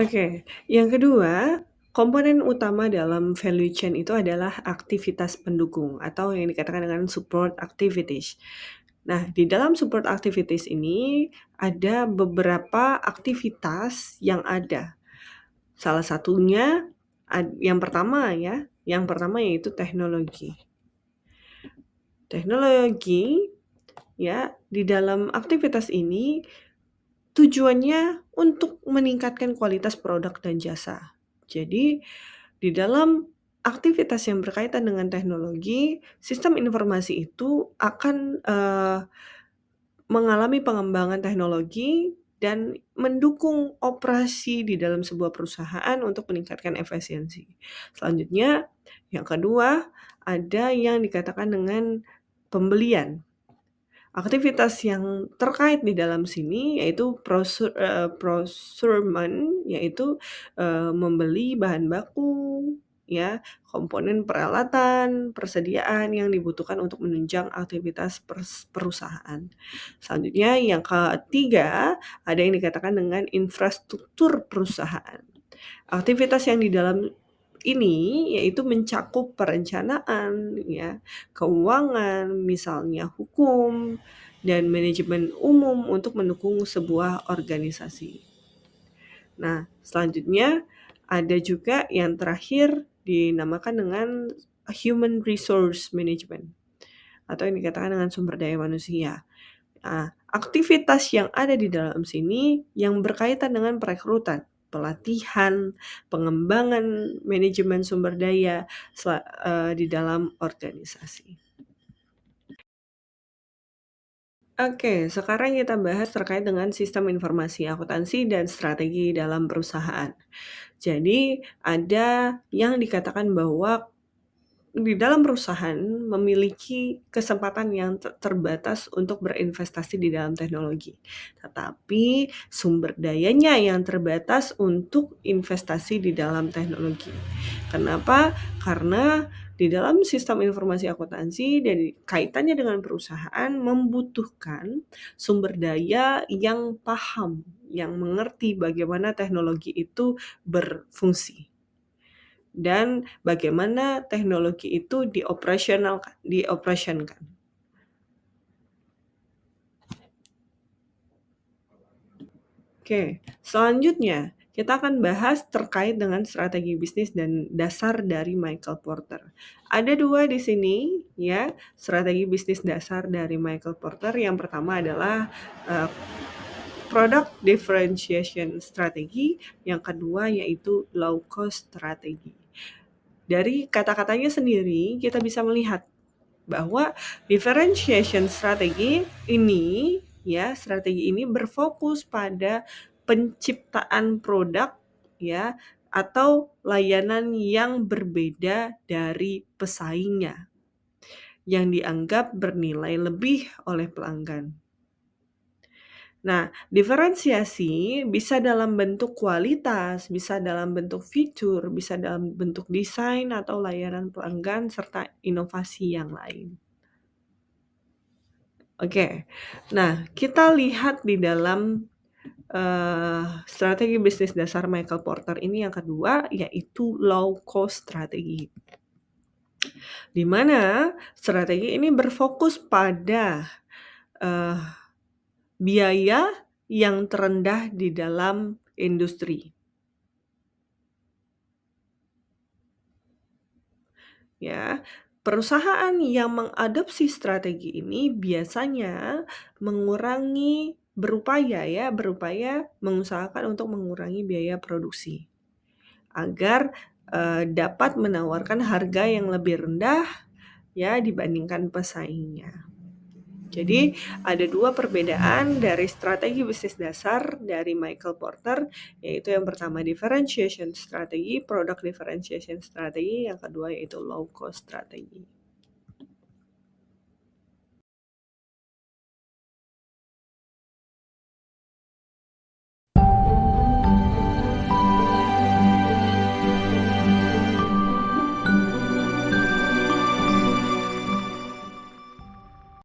Oke, yang kedua, komponen utama dalam value chain itu adalah aktivitas pendukung atau yang dikatakan dengan support activities. Nah, di dalam support activities ini ada beberapa aktivitas yang ada. Salah satunya yang pertama ya, yang pertama yaitu teknologi. Teknologi ya, di dalam aktivitas ini tujuannya untuk meningkatkan kualitas produk dan jasa. Jadi, di dalam aktivitas yang berkaitan dengan teknologi, sistem informasi itu akan, mengalami pengembangan teknologi dan mendukung operasi di dalam sebuah perusahaan untuk meningkatkan efisiensi. Selanjutnya, yang kedua, ada yang dikatakan dengan pembelian. Aktivitas yang terkait di dalam sini yaitu procurement, yaitu, membeli bahan baku, ya, komponen peralatan, persediaan yang dibutuhkan untuk menunjang aktivitas perusahaan. Selanjutnya yang ketiga, ada yang dikatakan dengan infrastruktur perusahaan. Aktivitas yang di dalam ini yaitu mencakup perencanaan, ya, keuangan, misalnya hukum, dan manajemen umum untuk mendukung sebuah organisasi. Nah, selanjutnya ada juga yang terakhir dinamakan dengan human resource management atau yang dikatakan dengan sumber daya manusia. Nah, aktivitas yang ada di dalam sini yang berkaitan dengan perekrutan, pelatihan, pengembangan manajemen sumber daya di dalam organisasi. Oke, sekarang kita bahas terkait dengan sistem informasi akuntansi dan strategi dalam perusahaan. Jadi, ada yang dikatakan bahwa di dalam perusahaan memiliki kesempatan yang terbatas untuk berinvestasi di dalam teknologi. Tetapi sumber dayanya yang terbatas untuk investasi di dalam teknologi. Kenapa? Karena di dalam sistem informasi akuntansi dan kaitannya dengan perusahaan membutuhkan sumber daya yang paham, yang mengerti bagaimana teknologi itu berfungsi dan bagaimana teknologi itu dioperasionalkan. Oke, selanjutnya kita akan bahas terkait dengan strategi bisnis dan dasar dari Michael Porter. Ada dua di sini ya, strategi bisnis dasar dari Michael Porter. Yang pertama adalah product differentiation strategy, yang kedua yaitu low cost strategy. Dari kata-katanya sendiri kita bisa melihat bahwa differentiation strategi ini ya, strategi ini berfokus pada penciptaan produk ya atau layanan yang berbeda dari pesaingnya yang dianggap bernilai lebih oleh pelanggan. Nah, diferensiasi bisa dalam bentuk kualitas, bisa dalam bentuk fitur, bisa dalam bentuk desain atau layanan pelanggan serta inovasi yang lain. Oke. Nah, kita lihat di dalam, strategi bisnis dasar Michael Porter ini yang kedua, yaitu low cost strategy. Di mana strategi ini berfokus pada, eee, biaya yang terendah di dalam industri. Ya, perusahaan yang mengadopsi strategi ini biasanya berupaya mengusahakan untuk mengurangi biaya produksi agar, dapat menawarkan harga yang lebih rendah ya dibandingkan pesaingnya. Jadi ada dua perbedaan dari strategi bisnis dasar dari Michael Porter, yaitu yang pertama differentiation strategy, product differentiation strategy, yang kedua yaitu low cost strategy.